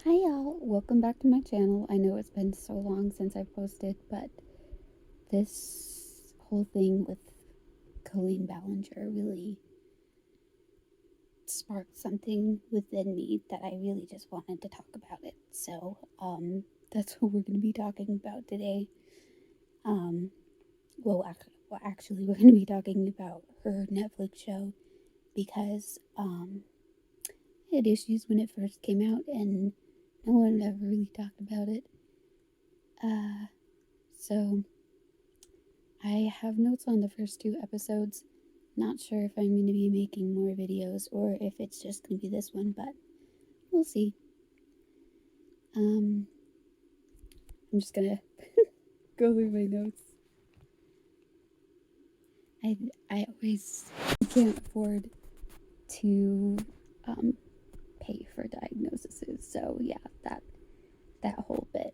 Hi y'all, welcome back to my channel. I know it's been so long since I've posted, but this whole thing with Colleen Ballinger really sparked something within me that I really just wanted to talk about it. So, that's what we're going to be talking about today. Um, actually, we're going to be talking about her Netflix show because, I had issues when it first came out and no one ever really talked about it. So I have notes on the first two episodes. Not sure if I'm going to be making more videos or if it's just going to be this one, but we'll see. Um, I'm just gonna go through my notes. I always can't afford to pay for diagnoses, so yeah, that whole bit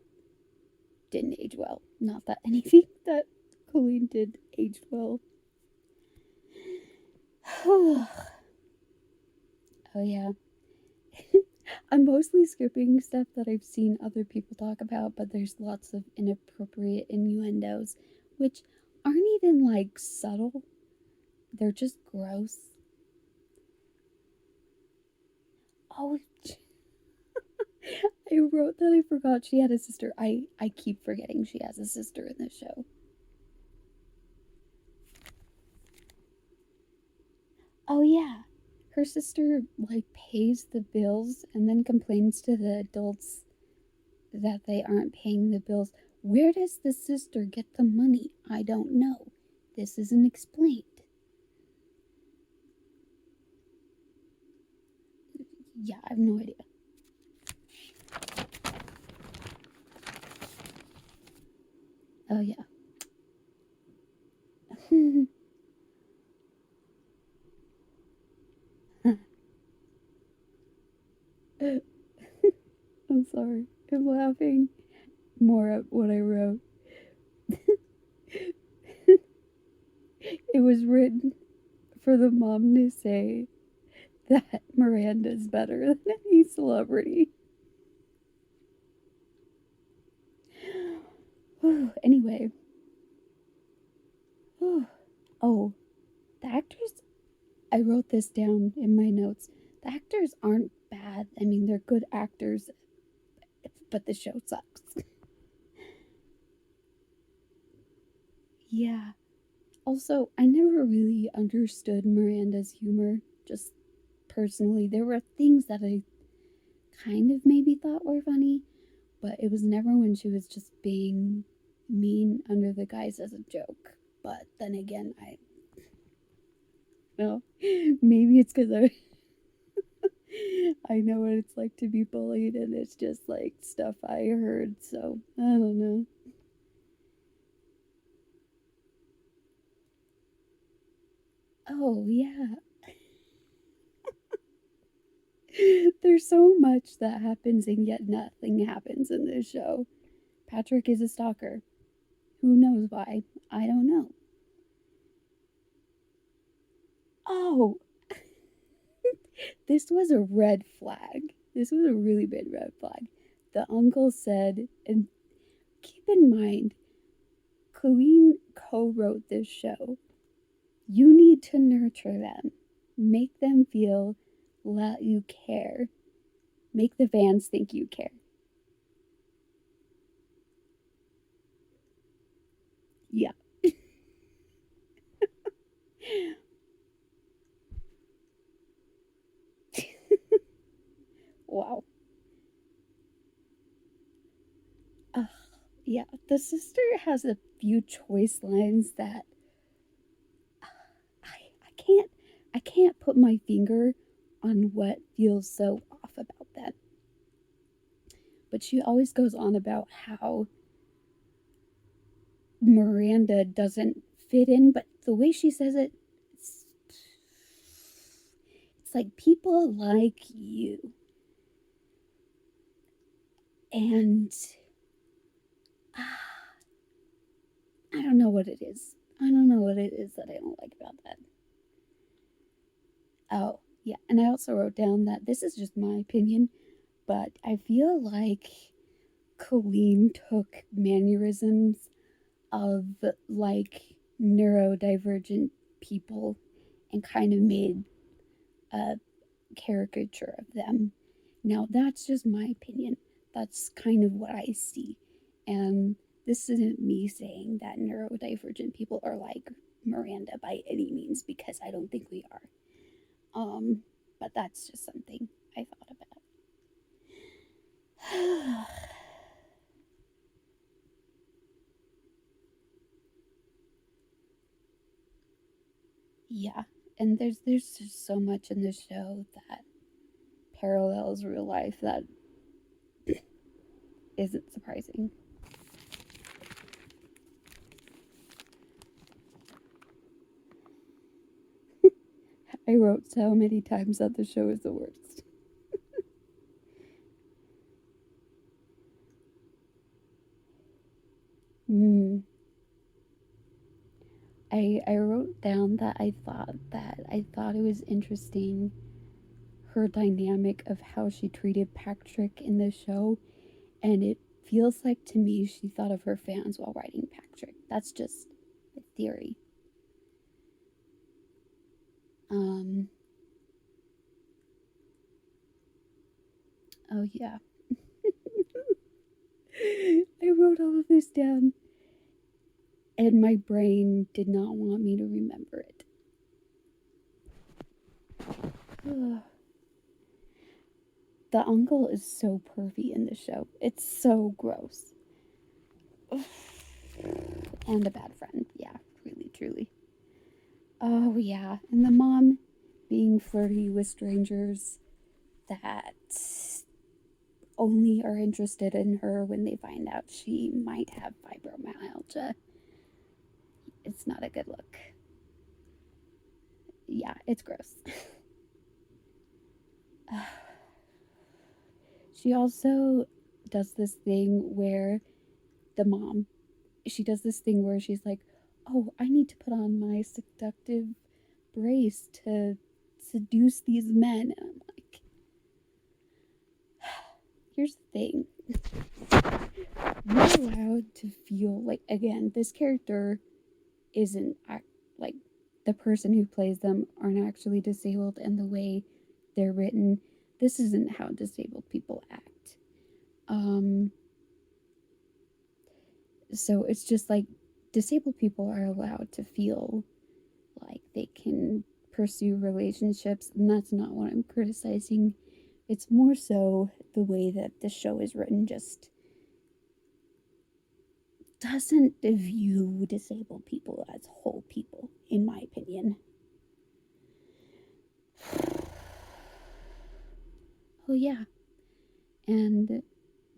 didn't age well. Not that anything that Colleen did aged well. Oh yeah. I'm mostly skipping stuff that I've seen other people talk about, but there's lots of inappropriate innuendos, which aren't even like subtle. They're just gross. Oh, I wrote that I forgot she had a sister. I keep forgetting she has a sister in this show. Oh yeah. Her sister like pays the bills and then complains to the adults that they aren't paying the bills. Where does the sister get the money? I don't know. This isn't explained. Yeah, I have no idea. Oh, yeah. I'm sorry. I'm laughing more at what I wrote. It was written for the mom to say that Miranda's better than any celebrity. Anyway. Oh, the actors, I wrote this down in my notes. The actors aren't bad. I mean, they're good actors, but the show sucks. Yeah. Also, I never really understood Miranda's humor. Just personally, there were things that I kind of maybe thought were funny, but it was never when she was just being mean under the guise as a joke. But then again, I know maybe it's because I know what it's like to be bullied, and it's just like stuff I heard. So I don't know. Oh yeah, there's so much that happens, and yet nothing happens in this show. Patrick is a stalker. Who knows why? I don't know. Oh, this was a red flag. This was a really big red flag. The uncle said, and keep in mind, Colleen co wrote this show. You need to nurture them, make them feel that you care, make the fans think you care. Yeah. Wow. Uh, yeah, the sister has a few choice lines that I I can't put my finger on what feels so off about that. But she always goes on about how Miranda doesn't fit in, but the way she says it, it's like people like you. And I don't know what it is. I don't know what it is that I don't like about that. Oh, yeah. And I also wrote down that this is just my opinion. but I feel like Colleen took mannerisms of like neurodivergent people and kind of made a caricature of them. Now, that's just my opinion. That's kind of what I see. And this isn't me saying that neurodivergent people are like Miranda by any means, because I don't think we are. But that's just something I thought about. Yeah, and there's just so much in the show that parallels real life that isn't surprising. I wrote so many times that the show is the worst. Mm. I wrote down that I thought it was interesting, her dynamic of how she treated Patrick in the show, and it feels like to me she thought of her fans while writing Patrick. That's just a theory. Um oh yeah. I wrote all of this down and my brain did not want me to remember it. The uncle is so pervy in the show. It's so gross. And a bad friend. Yeah, really, truly. Oh, yeah. And the mom being flirty with strangers that only are interested in her when they find out she might have fibromyalgia. It's not a good look. Yeah, it's gross. She also does this thing where the mom, she does this thing where she's like, oh, I need to put on my seductive brace to seduce these men. And I'm like, here's the thing. You're allowed to feel like, again, this character isn't like the person who plays them aren't actually disabled, and the way they're written, this isn't how disabled people act. Um, so it's just like disabled people are allowed to feel like they can pursue relationships, and that's not what I'm criticizing. It's more so the way that the show is written just doesn't view disabled people as whole people, in my opinion. Oh, yeah. And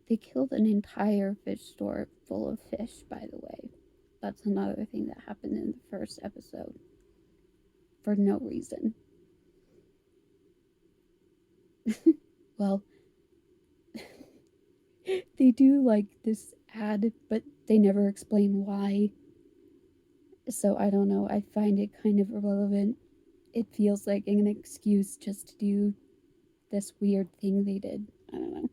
they killed an entire fish store full of fish, by the way. That's another thing that happened in the first episode for no reason. Well, they do like this ad, but they never explain why. So I don't know. I find it kind of irrelevant. It feels like an excuse just to do this weird thing they did. I don't know.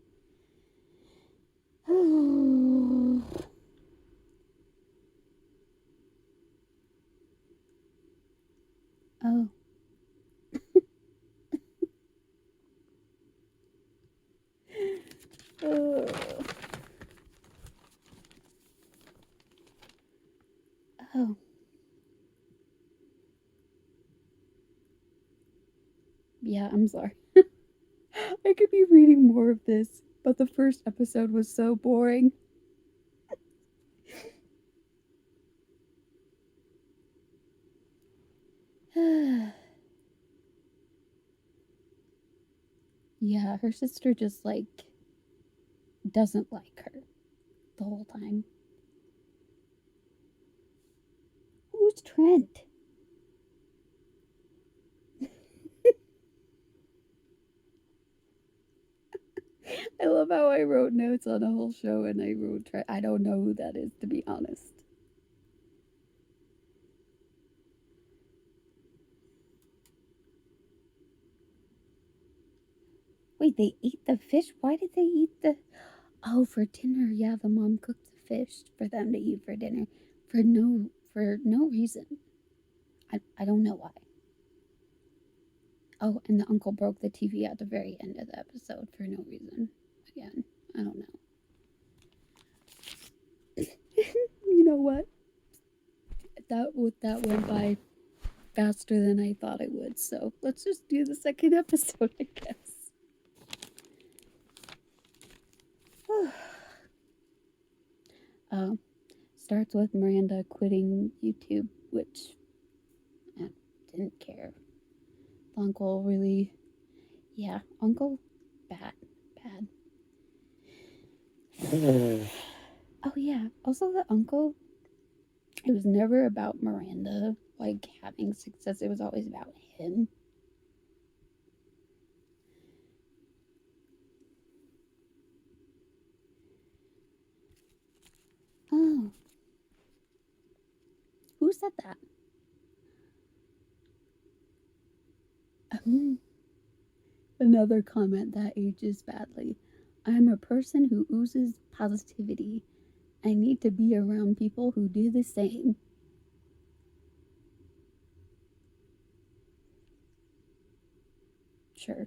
Oh. Oh. Oh. Yeah, I'm sorry. I could be reading more of this, but the first episode was so boring. Yeah, her sister just like doesn't like her the whole time. Who's Trent? I love how I wrote notes on a whole show and I wrote Trent. I don't know who that is, to be honest. Wait, they ate the fish? Why did they eat the. Oh, for dinner. Yeah, the mom cooked the fish for them to eat for dinner. For no reason. I don't know why. Oh, and the uncle broke the TV at the very end of the episode for no reason. Again, I don't know. You know what? That went by faster than I thought it would. So let's just do the second episode, I guess. um, Starts with Miranda quitting YouTube, which I didn't care. The uncle really, yeah, uncle, bad, bad. Oh yeah. Also, the uncle. It was never about Miranda like having success. It was always about him. Oh, who said that? Um, Another comment that ages badly. I'm a person who oozes positivity. I need to be around people who do the same. Sure.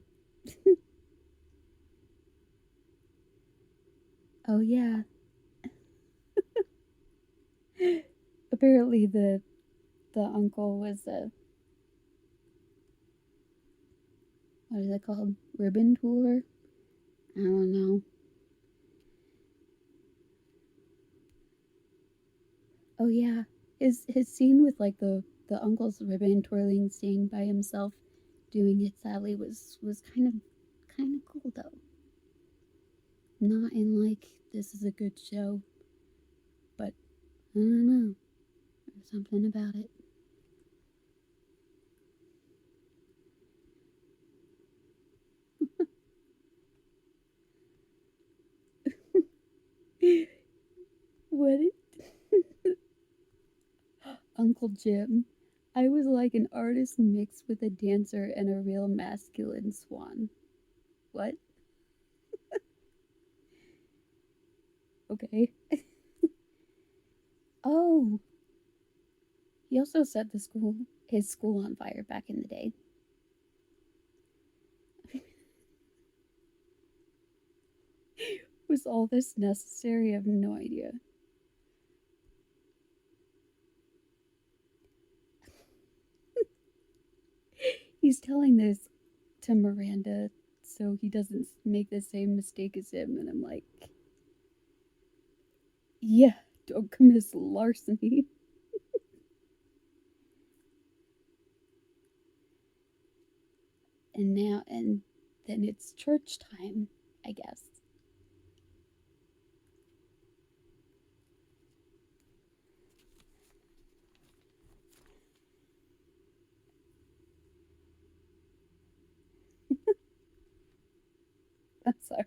Oh yeah. Apparently the uncle was a what is it called? Ribbon puller? I don't know. Oh yeah. His scene with like the uncle's ribbon twirling scene by himself doing it sadly was kind of cool though. Not in like this is a good show, but I don't know. There's something about it. What Uncle Jim. I was like an artist mixed with a dancer and a real masculine swan. What? Okay. Oh, he also set his school on fire back in the day. Was all this necessary? I have no idea. He's telling this to Miranda so he doesn't make the same mistake as him, and I'm like, yeah, don't commit larceny. And then it's church time, I guess. I'm sorry.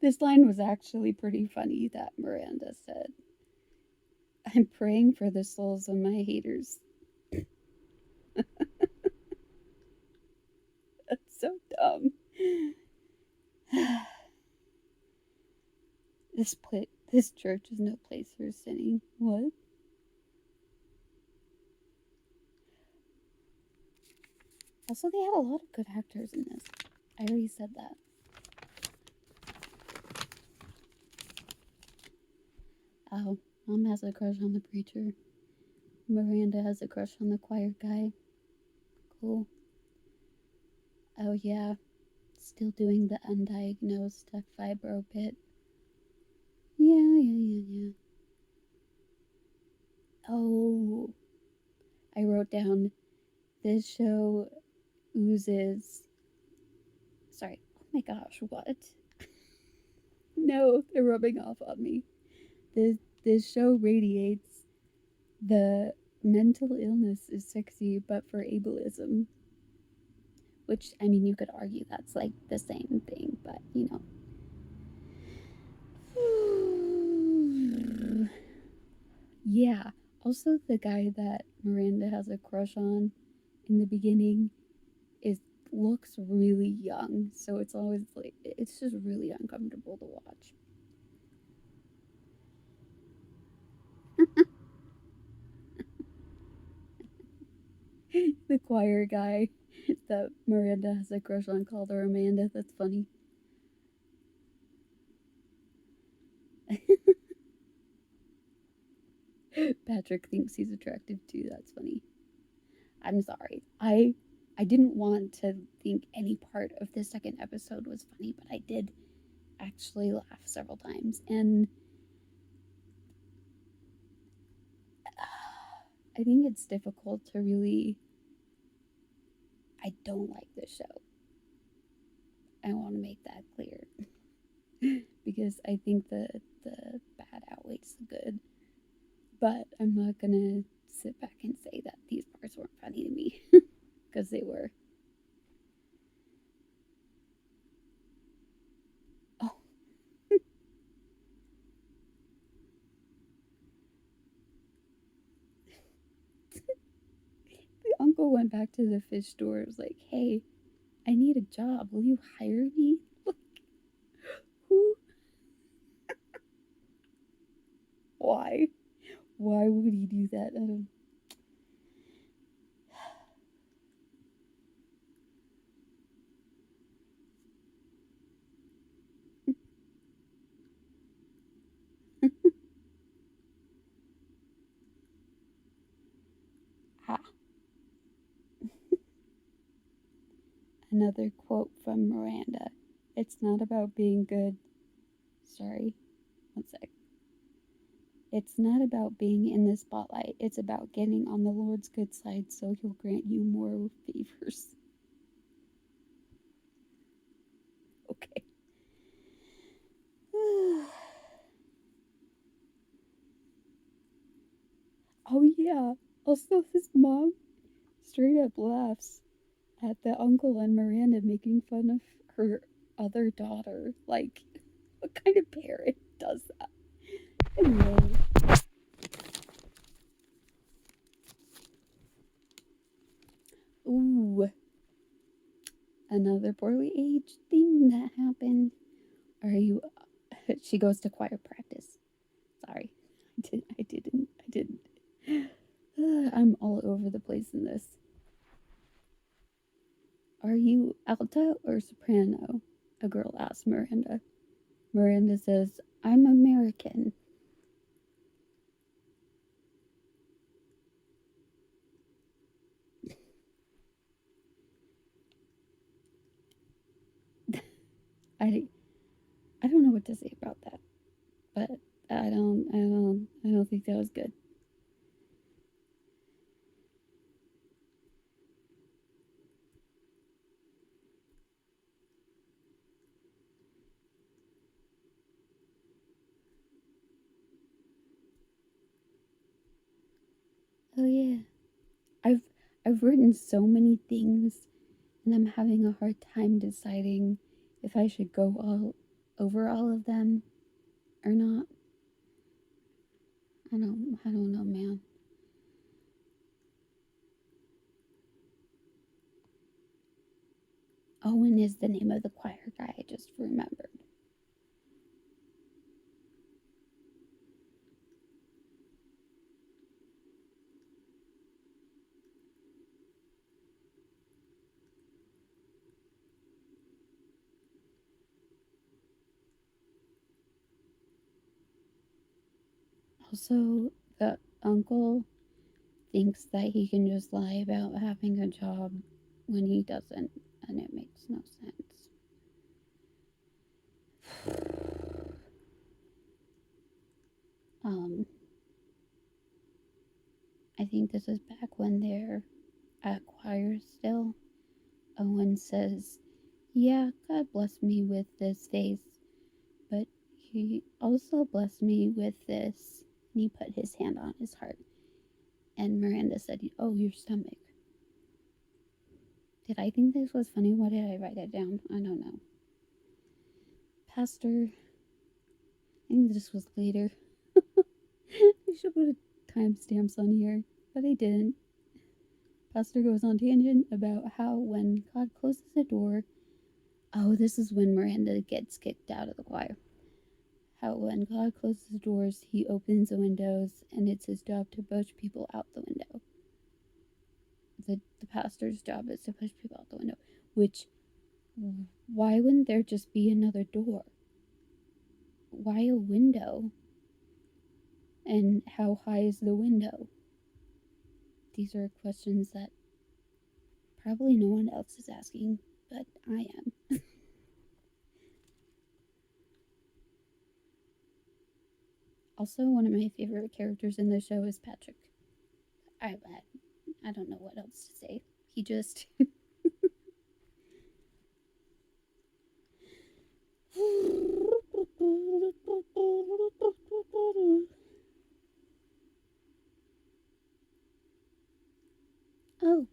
This line was actually pretty funny that Miranda said. I'm praying for the souls of my haters. That's so dumb. This church is no place for sinning. What? Also, they had a lot of good actors in this. I already said that. Oh, Mom has a crush on the preacher. Miranda has a crush on the choir guy. Cool. Oh yeah, still doing the undiagnosed fibro bit. Yeah. Oh, I wrote down this show oozes. Sorry. Oh my gosh, what? No, they're rubbing off on me. This show radiates the mental illness is sexy, but for ableism. Which, I mean, you could argue that's like the same thing, but you know. Yeah. Also, the guy that Miranda has a crush on in the beginning is looks really young, so it's always like it's just really uncomfortable to watch. The choir guy that Miranda has a crush on called her Amanda. That's funny. Patrick thinks he's attractive too. That's funny. I'm sorry. I didn't want to think any part of the second episode was funny, but I did actually laugh several times, and I think it's difficult to really. I don't like this show. I want to make that clear because I think the bad outweighs the good. But I'm not gonna sit back and say that these parts weren't funny to me because they were. Oh, the uncle went back to the fish store. It was like, "Hey, I need a job. Will you hire me?" Like, who? Why? Why would he do that? I don't. Ah, another quote from Miranda. It's not about being good. Sorry, one sec. It's not about being in the spotlight. It's about getting on the Lord's good side so he'll grant you more favors. Okay. Oh, yeah. Also, his mom straight up laughs at the uncle and Miranda making fun of her other daughter. Like, what kind of parent does that? Anyway, ooh, another poorly aged thing that happened. Are you? She goes to choir practice. Sorry, I didn't. I'm all over the place in this. Are you alto or soprano? A girl asks Miranda. Miranda says, I'm American. I I don't know what to say about that, but I don't think that was good. Oh yeah, I've I've written so many things, and I'm having a hard time deciding if I should go all over all of them or not. I don't know, man. Owen is the name of the choir guy. I just remembered. Also, the uncle thinks that he can just lie about having a job when he doesn't, and it makes no sense. Um, I think this is back when they're at choir still. Owen says, yeah, God blessed me with this face, but he also blessed me with this. And he put his hand on his heart. And Miranda said, oh, your stomach. Did I think this was funny? Why did I write it down? I don't know. Pastor, I think this was later. I should put timestamps on here, but I didn't. pastor goes on tangent about how when God closes a door, oh, this is when Miranda gets kicked out of the choir. How when God closes the doors, he opens the windows, and it's his job to push people out the window. The pastor's job is to push people out the window. Which, why wouldn't there just be another door? Why a window? And how high is the window? These are questions that probably no one else is asking, but I am. Also, one of my favorite characters in the show is Patrick. I don't know what else to say. He just. Oh.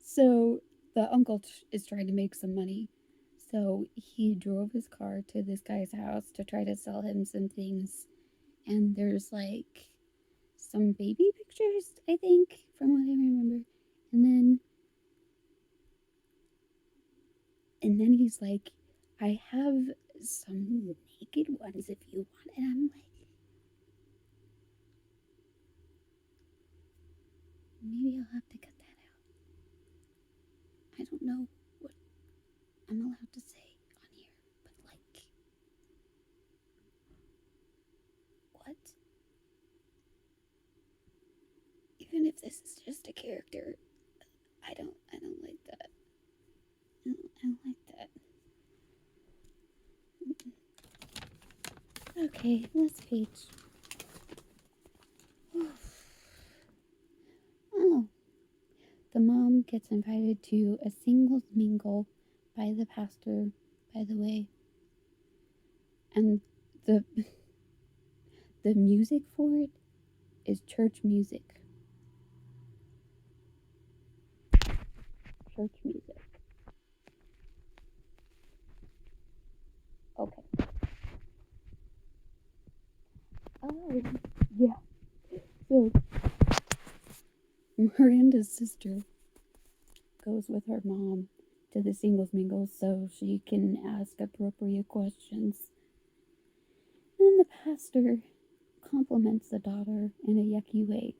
So the uncle is trying to make some money. So he drove his car to this guy's house to try to sell him some things. And there's like some baby pictures, I think, from what I remember. And then he's like, I have some naked ones if you want. And I'm like, maybe I'll have to cut that out. I don't know what I'm allowed to say on here, but like, what? Even if this is just a character, I don't like that. I don't like that. Okay, last page. Oh, the mom gets invited to a singles mingle by the pastor, by the way. And the the music for it is church music. Church music. Okay. Oh, yeah. So Miranda's sister goes with her mom to the singles mingle so she can ask appropriate questions. And the pastor compliments the daughter in a yucky way.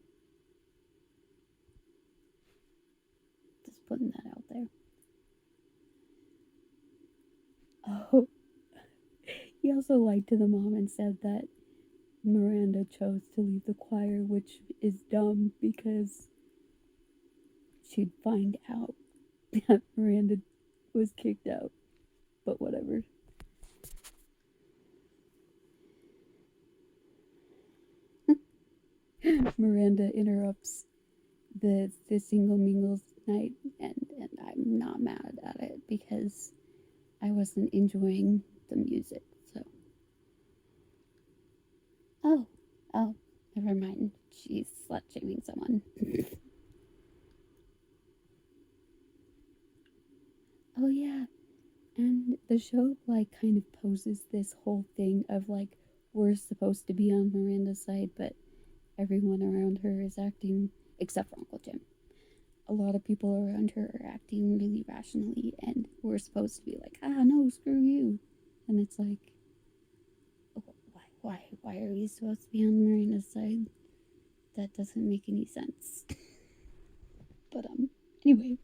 Just putting that out there. Oh, he also lied to the mom and said that Miranda chose to leave the choir, which is dumb because she'd find out that Miranda was kicked out. But whatever. Miranda interrupts the single mingles night, and I'm not mad at it because I wasn't enjoying the music. So, oh, never mind. She's slut shaming someone. Oh yeah, and the show like kind of poses this whole thing of like we're supposed to be on Miranda's side, but everyone around her is acting, except for Uncle Jim. A lot of people around her are acting really rationally, and we're supposed to be like, no, screw you. And it's like, why are we supposed to be on Miranda's side? That doesn't make any sense. But anyway.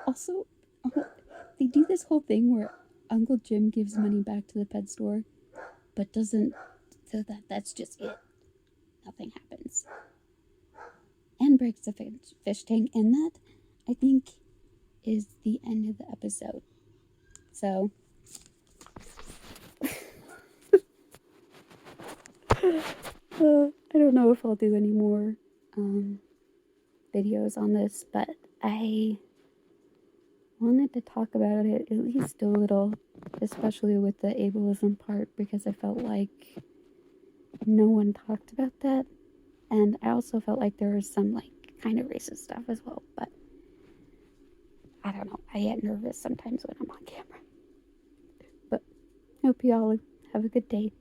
Also, they do this whole thing where Uncle Jim gives money back to the pet store, but doesn't. So that's just it. Nothing happens. And breaks the fish tank, and that I think is the end of the episode. So. I don't know if I'll do any more videos on this, but I wanted to talk about it at least a little, especially with the ableism part, because I felt like no one talked about that, and I also felt like there was some like kind of racist stuff as well, but I don't know. I get nervous sometimes when I'm on camera. But I hope you all have a good day.